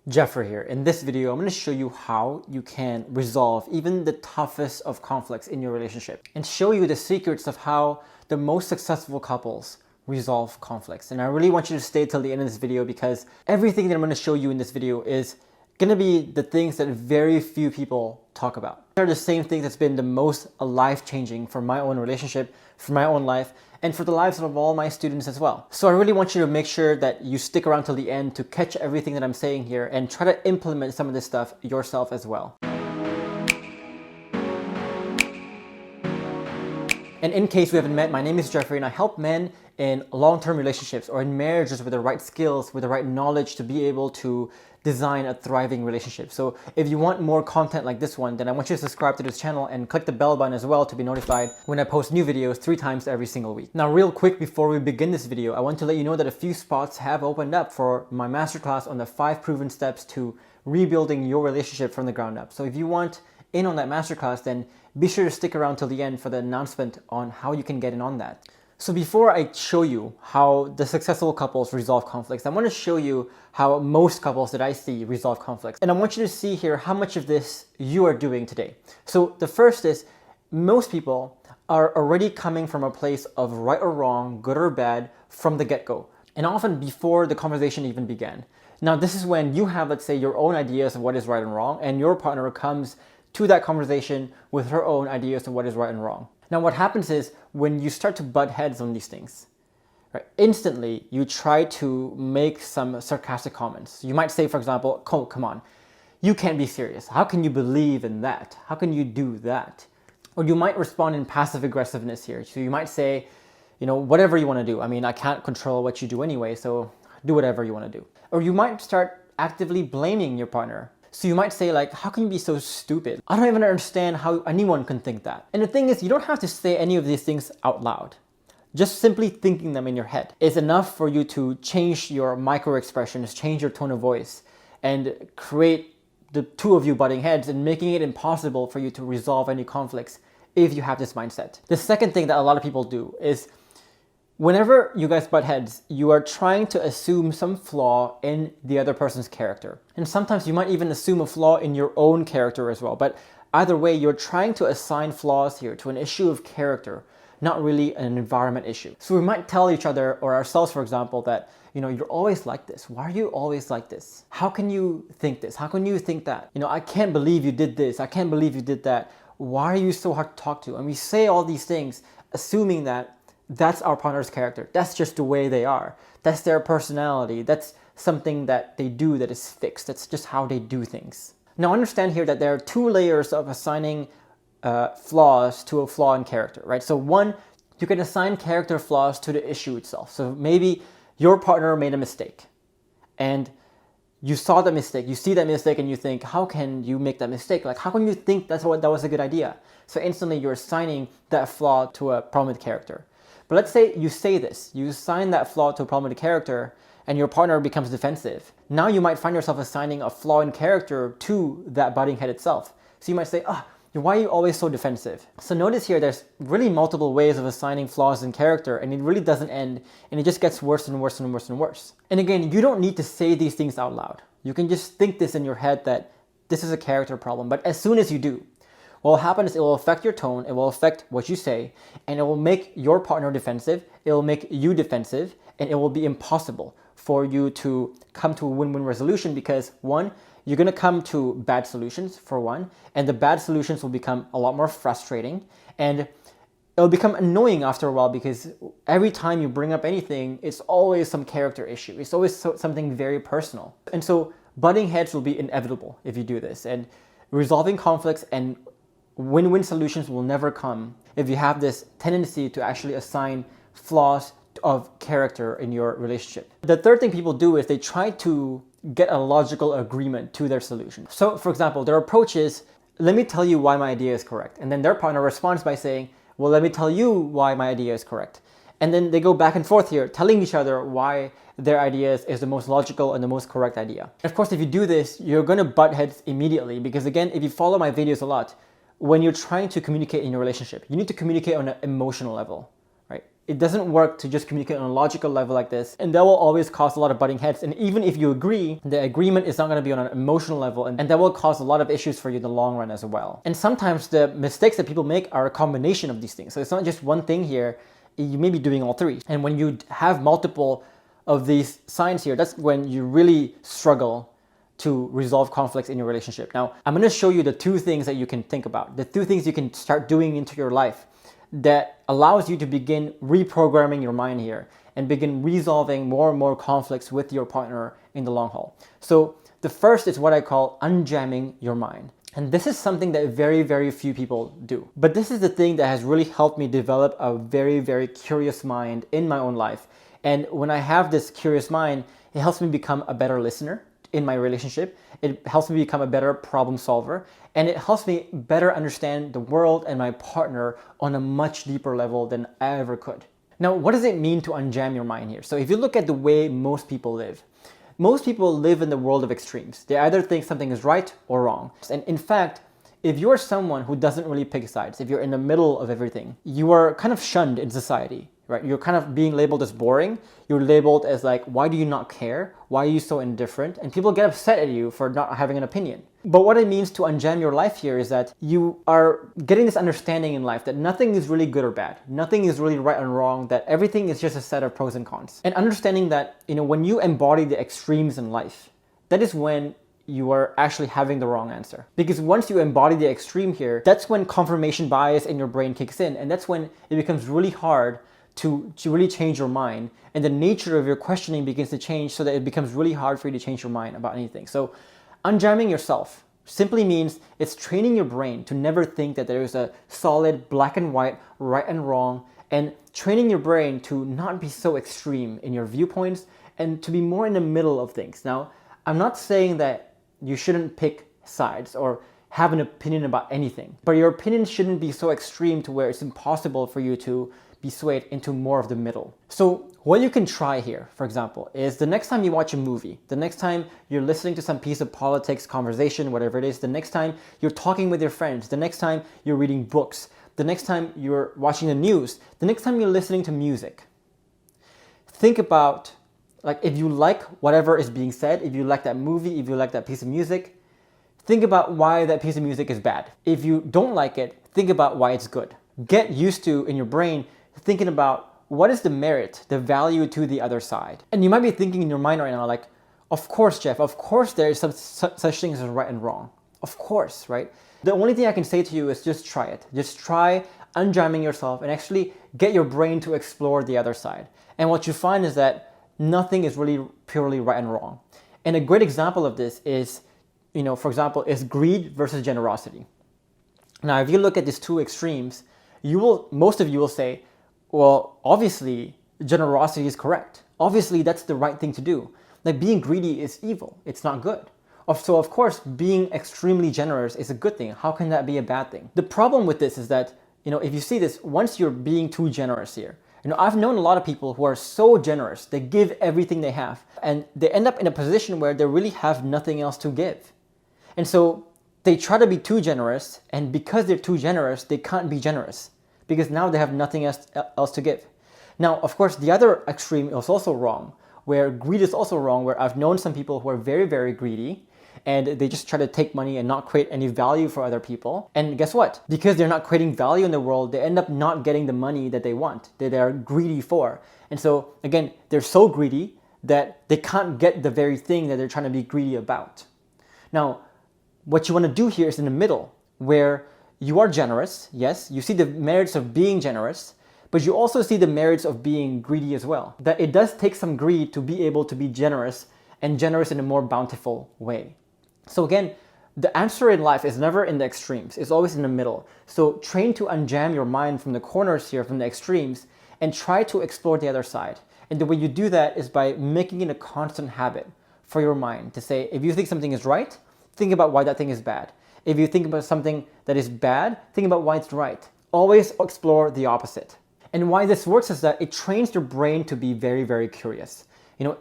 Geoffrey here. In this video, I'm going to show you how you can resolve even the toughest of conflicts in your relationship and show you the secrets of how the most successful couples resolve conflicts. And I really want you to stay till the end of this video because everything that I'm going to show you in this video is going to be the things that very few people talk about. They're the same things that's been the most life-changing for my own relationship, for my own life, and for the lives of all my students as well. So I really want you to make sure that you stick around till the end to catch everything that I'm saying here and try to implement some of this stuff yourself as well. And in case we haven't met, my name is Geoffrey and I help men in long-term relationships or in marriages with the right skills, with the right knowledge to be able to design a thriving relationship. So if you want more content like this one, then I want you to subscribe to this channel and click the bell button as well to be notified when I post new videos 3 times every single week. Now, real quick before we begin this video, I want to let you know that a few spots have opened up for my masterclass on the 5 proven steps to rebuilding your relationship from the ground up. So if you want in on that masterclass, then be sure to stick around till the end for the announcement on how you can get in on that. So before I show you how the successful couples resolve conflicts, I want to show you how most couples that I see resolve conflicts. And I want you to see here how much of this you are doing today. So the first is most people are already coming from a place of right or wrong, good or bad from the get-go, and often before the conversation even began. Now, this is when you have, let's say, your own ideas of what is right and wrong, and your partner comes to that conversation with her own ideas of what is right and wrong. Now, what happens is when you start to butt heads on these things, right, instantly you try to make some sarcastic comments. You might say, for example, "Oh, come on, you can't be serious. How can you believe in that? How can you do that?" Or you might respond in passive aggressiveness here. So you might say, you know, whatever you want to do. I mean, I can't control what you do anyway, so do whatever you want to do. Or you might start actively blaming your partner. So you might say like, how can you be so stupid? I don't even understand how anyone can think that. And the thing is, you don't have to say any of these things out loud. Just simply thinking them in your head is enough for you to change your micro expressions, change your tone of voice, and create the two of you butting heads and making it impossible for you to resolve any conflicts if you have this mindset. The second thing that a lot of people do is whenever you guys butt heads, you are trying to assume some flaw in the other person's character. And sometimes you might even assume a flaw in your own character as well. But either way, you're trying to assign flaws here to an issue of character, not really an environment issue. So we might tell each other or ourselves, for example, that, you know, you're always like this. Why are you always like this? How can you think this? How can you think that? You know, I can't believe you did this. I can't believe you did that. Why are you so hard to talk to? And we say all these things, assuming that that's our partner's character. That's just the way they are. That's their personality. That's something that they do that is fixed. That's just how they do things. Now understand here that there are 2 layers of assigning flaws to a flaw in character, right? So one, you can assign character flaws to the issue itself. So maybe your partner made a mistake and you saw the mistake, you see that mistake and you think, how can you make that mistake? Like, how can you think that was a good idea? So instantly you're assigning that flaw to a problem with character. But let's say you say this, you assign that flaw to a problem with character and your partner becomes defensive. Now you might find yourself assigning a flaw in character to that butting head itself. So you might say, why are you always so defensive? So notice here, there's really multiple ways of assigning flaws in character and it really doesn't end and it just gets worse and worse and worse and worse. And again, you don't need to say these things out loud. You can just think this in your head that this is a character problem. But as soon as you do, what will happen is it will affect your tone, it will affect what you say, and it will make your partner defensive, it will make you defensive, and it will be impossible for you to come to a win-win resolution because one, you're going to come to bad solutions for one, and the bad solutions will become a lot more frustrating, and it'll become annoying after a while because every time you bring up anything, it's always some character issue. It's always something very personal. And so butting heads will be inevitable if you do this, and resolving conflicts and win-win solutions will never come if you have this tendency to actually assign flaws of character in your relationship. The third thing people do is they try to get a logical agreement to their solution. So for example, their approach is, let me tell you why my idea is correct. And then their partner responds by saying, well, let me tell you why my idea is correct. And then they go back and forth here, telling each other why their ideas is the most logical and the most correct idea. And of course, if you do this, you're going to butt heads immediately because again, if you follow my videos a lot, when you're trying to communicate in your relationship, you need to communicate on an emotional level, right? It doesn't work to just communicate on a logical level like this, and that will always cause a lot of butting heads. And even if you agree, the agreement is not going to be on an emotional level, and that will cause a lot of issues for you in the long run as well. And sometimes the mistakes that people make are a combination of these things. So it's not just one thing here, you may be doing all three. And when you have multiple of these signs here, that's when you really struggle to resolve conflicts in your relationship. Now, I'm going to show you the two things that you can think about, the two things you can start doing into your life that allows you to begin reprogramming your mind here and begin resolving more and more conflicts with your partner in the long haul. So the first is what I call unjamming your mind. And this is something that very, very few people do. But this is the thing that has really helped me develop a very, very curious mind in my own life. And when I have this curious mind, it helps me become a better listener in my relationship. It helps me become a better problem solver, and it helps me better understand the world and my partner on a much deeper level than I ever could. Now, what does it mean to unjam your mind here? So if you look at the way most people live in the world of extremes. They either think something is right or wrong. And in fact, if you're someone who doesn't really pick sides, if you're in the middle of everything, you are kind of shunned in society, right? You're kind of being labeled as boring. You're labeled as like, why do you not care? Why are you so indifferent? And people get upset at you for not having an opinion. But what it means to unjam your life here is that you are getting this understanding in life that nothing is really good or bad. Nothing is really right and wrong, that everything is just a set of pros and cons. And understanding that, when you embody the extremes in life, that is when you are actually having the wrong answer. Because once you embody the extreme here, that's when confirmation bias in your brain kicks in. And that's when it becomes really hard to really change your mind. And the nature of your questioning begins to change so that it becomes really hard for you to change your mind about anything. So unjamming yourself simply means it's training your brain to never think that there is a solid black and white, right and wrong, and training your brain to not be so extreme in your viewpoints and to be more in the middle of things. Now, I'm not saying that you shouldn't pick sides or have an opinion about anything, but your opinion shouldn't be so extreme to where it's impossible for you to be swayed into more of the middle. So what you can try here, for example, is the next time you watch a movie, the next time you're listening to some piece of politics, conversation, whatever it is, the next time you're talking with your friends, the next time you're reading books, the next time you're watching the news, the next time you're listening to music, think about, like, if you like whatever is being said, if you like that movie, if you like that piece of music, think about why that piece of music is bad. If you don't like it, think about why it's good. Get used to, in your brain, thinking about what is the merit, the value to the other side. And you might be thinking in your mind right now, like, of course, Jeff, of course there is such things as right and wrong. Of course, right? The only thing I can say to you is just try it. Just try unjamming yourself and actually get your brain to explore the other side. And what you find is that nothing is really purely right and wrong. And a great example of this is, for example, is greed versus generosity. Now, if you look at these two extremes, most of you will say, well, obviously, generosity is correct. Obviously, that's the right thing to do. Like, being greedy is evil. It's not good. So, of course, being extremely generous is a good thing. How can that be a bad thing? The problem with this is that, if you see this, once you're being too generous here, I've known a lot of people who are so generous, they give everything they have, and they end up in a position where they really have nothing else to give. And so they try to be too generous, and because they're too generous, they can't be generous, because now they have nothing else to give. Now, of course, the other extreme is also wrong, where greed is also wrong, where I've known some people who are very, very greedy, and they just try to take money and not create any value for other people. And guess what? Because they're not creating value in the world, they end up not getting the money that they want, that they're greedy for. And so, again, they're so greedy that they can't get the very thing that they're trying to be greedy about. Now, what you want to do here is in the middle, where you are generous. Yes, you see the merits of being generous, but you also see the merits of being greedy as well. That it does take some greed to be able to be generous, and generous in a more bountiful way. So again, the answer in life is never in the extremes. It's always in the middle. So train to unjam your mind from the corners here, from the extremes, and try to explore the other side. And the way you do that is by making it a constant habit for your mind to say, if you think something is right, think about why that thing is bad. If you think about something that is bad, think about why it's right. Always explore the opposite. And why this works is that it trains your brain to be very, very curious.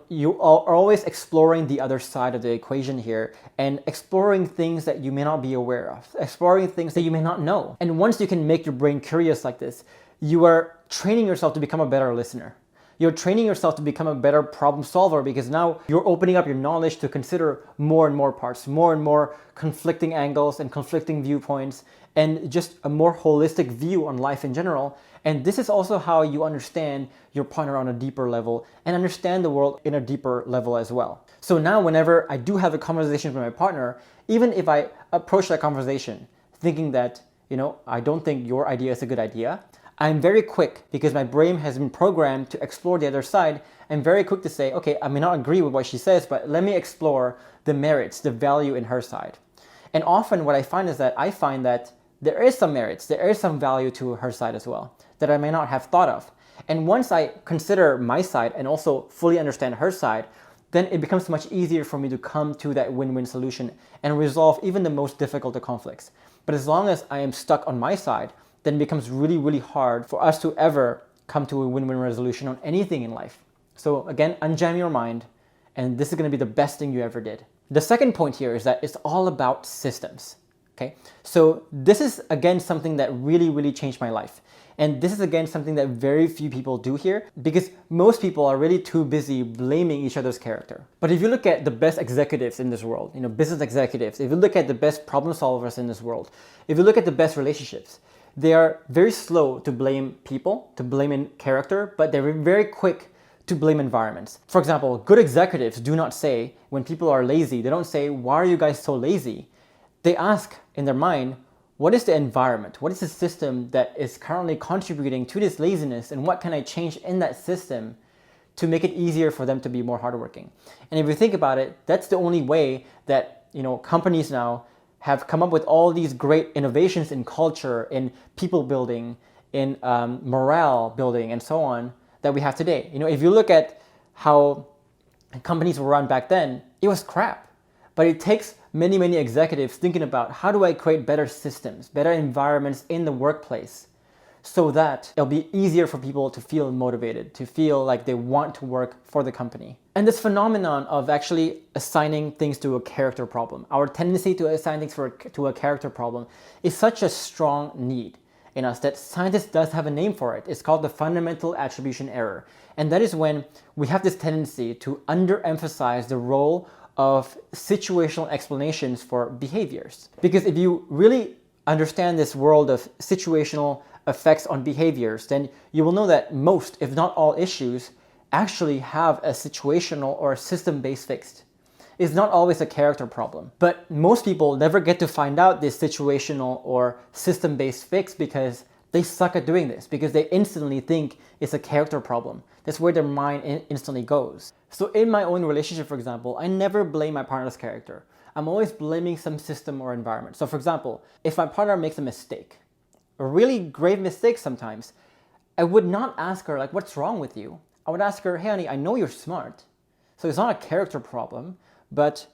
You are always exploring the other side of the equation here and exploring things that you may not be aware of, exploring things that you may not know. And once you can make your brain curious like this, you are training yourself to become a better listener. You're training yourself to become a better problem solver because now you're opening up your knowledge to consider more and more parts, more and more conflicting angles and conflicting viewpoints, and just a more holistic view on life in general. And this is also how you understand your partner on a deeper level and understand the world in a deeper level as well. So now whenever I do have a conversation with my partner, even if I approach that conversation thinking that, I don't think your idea is a good idea, I'm very quick, because my brain has been programmed to explore the other side. I'm very quick to say, okay, I may not agree with what she says, but let me explore the merits, the value in her side. And often what I find is that there is some merits, there is some value to her side as well, that I may not have thought of. And once I consider my side and also fully understand her side, then it becomes much easier for me to come to that win-win solution and resolve even the most difficult of conflicts. But as long as I am stuck on my side, then it becomes really, really hard for us to ever come to a win-win resolution on anything in life. So again, unjam your mind, and this is going to be the best thing you ever did. The second point here is that it's all about systems. Okay, so this is again something that really, really changed my life. And this is again something that very few people do here, because most people are really too busy blaming each other's character. But if you look at the best executives in this world, business executives, if you look at the best problem solvers in this world, if you look at the best relationships, they are very slow to blame people, to blame in character, but they're very quick to blame environments. For example, good executives do not say, when people are lazy, they don't say, why are you guys so lazy? They ask in their mind, what is the environment? What is the system that is currently contributing to this laziness, and what can I change in that system to make it easier for them to be more hardworking? And if you think about it, that's the only way that companies now have come up with all these great innovations in culture, in people building, in morale building, and so on that we have today. If you look at how companies were run back then, it was crap. But it takes many, many executives thinking about, how do I create better systems, better environments in the workplace, so that it'll be easier for people to feel motivated, to feel like they want to work for the company. And this phenomenon of actually assigning things to a character problem, our tendency to assign things to a character problem, is such a strong need in us that scientists does have a name for it. It's called the fundamental attribution error. And that is when we have this tendency to underemphasize the role of situational explanations for behaviors. Because if you really understand this world of situational effects on behaviors, then you will know that most, if not all, issues actually have a situational or a system-based fix. It's not always a character problem. But most people never get to find out this situational or system-based fix because they suck at doing this, because they instantly think it's a character problem. That's where their mind instantly goes. So in my own relationship, for example, I never blame my partner's character. I'm always blaming some system or environment. So for example, if my partner makes a mistake, a really grave mistake sometimes, I would not ask her, like, what's wrong with you? I would ask her, hey honey, I know you're smart, so it's not a character problem, but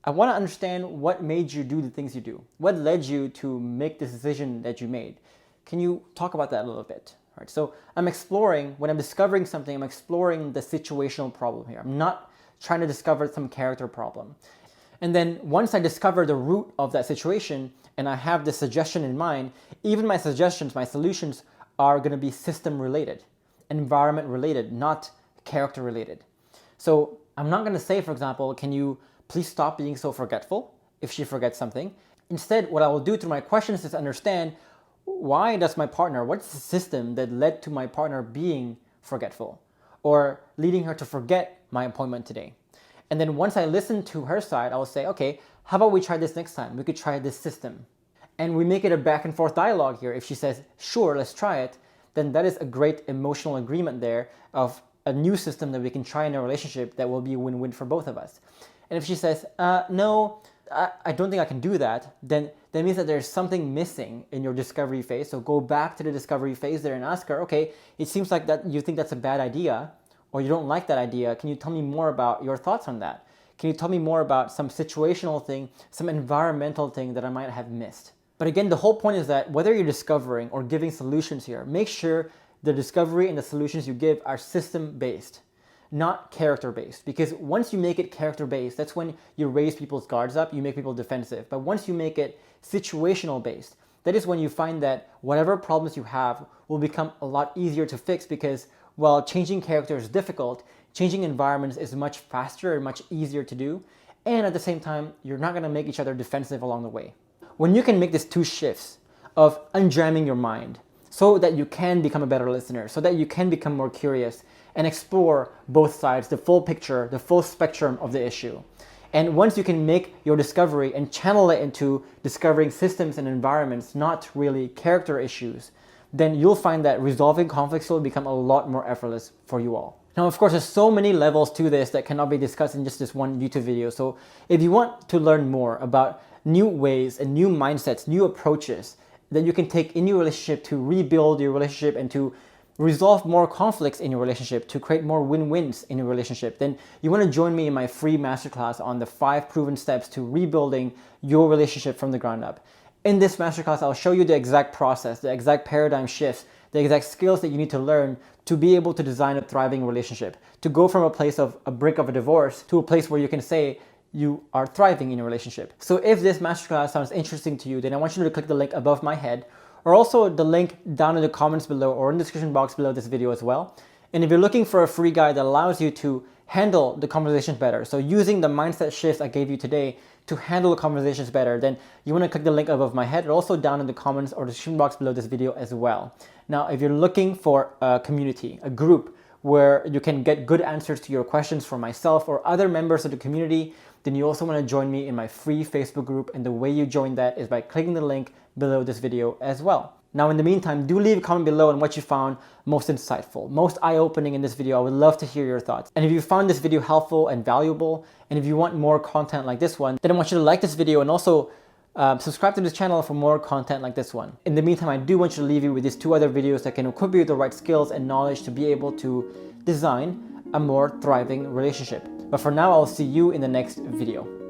I want to understand what made you do the things you do. What led you to make this decision that you made? Can you talk about that a little bit? All right, so I'm exploring, when I'm discovering something, I'm exploring the situational problem here. I'm not trying to discover some character problem. And then once I discover the root of that situation and I have the suggestion in mind, even my suggestions, my solutions are going to be system related, environment related, not character related. So I'm not going to say, for example, can you please stop being so forgetful if she forgets something. Instead, what I will do through my questions is understand, why does my partner, what's the system that led to my partner being forgetful or leading her to forget my appointment today? And then once I listen to her side, I will say, okay, how about we try this next time? We could try this system. And we make it a back and forth dialogue here. If she says, sure, let's try it, then that is a great emotional agreement there of a new system that we can try in a relationship that will be a win-win for both of us. And if she says, no, I don't think I can do that, then that means that there's something missing in your discovery phase. So go back to the discovery phase there and ask her, okay, it seems like that you think that's a bad idea, or you don't like that idea. Can you tell me more about your thoughts on that? Can you tell me more about some situational thing, some environmental thing that I might have missed? But again, the whole point is that whether you're discovering or giving solutions here, make sure the discovery and the solutions you give are system-based, not character-based. Because once you make it character-based, that's when you raise people's guards up, you make people defensive. But once you make it situational-based, that is when you find that whatever problems you have will become a lot easier to fix, because while changing character is difficult, changing environments is much faster and much easier to do. And at the same time, you're not gonna make each other defensive along the way. When you can make these two shifts of unjamming your mind so that you can become a better listener, so that you can become more curious and explore both sides, the full picture, the full spectrum of the issue. And once you can make your discovery and channel it into discovering systems and environments, not really character issues, then you'll find that resolving conflicts will become a lot more effortless for you all. Now, of course, there's so many levels to this that cannot be discussed in just this one YouTube video. So if you want to learn more about new ways and new mindsets, new approaches that you can take in your relationship to rebuild your relationship and to resolve more conflicts in your relationship, to create more win-wins in your relationship, then you want to join me in my free masterclass on the 5 proven steps to rebuilding your relationship from the ground up. In this masterclass, I'll show you the exact process, the exact paradigm shifts, the exact skills that you need to learn to be able to design a thriving relationship, to go from a place of a brink of a divorce to a place where you can say you are thriving in your relationship. So if this masterclass sounds interesting to you, then I want you to click the link above my head, or also the link down in the comments below or in the description box below this video as well. And if you're looking for a free guide that allows you to handle the conversations better, so using the mindset shifts I gave you today to handle the conversations better, then you want to click the link above my head, or also down in the comments or the description box below this video as well. Now, if you're looking for a community, a group where you can get good answers to your questions from myself or other members of the community, then you also want to join me in my free Facebook group. And the way you join that is by clicking the link below this video as well. Now, in the meantime, do leave a comment below on what you found most insightful, most eye-opening in this video. I would love to hear your thoughts. And if you found this video helpful and valuable, and if you want more content like this one, then I want you to like this video and also subscribe to this channel for more content like this one. In the meantime, I do want you to leave you with these 2 other videos that can equip you with the right skills and knowledge to be able to design a more thriving relationship. But for now, I'll see you in the next video.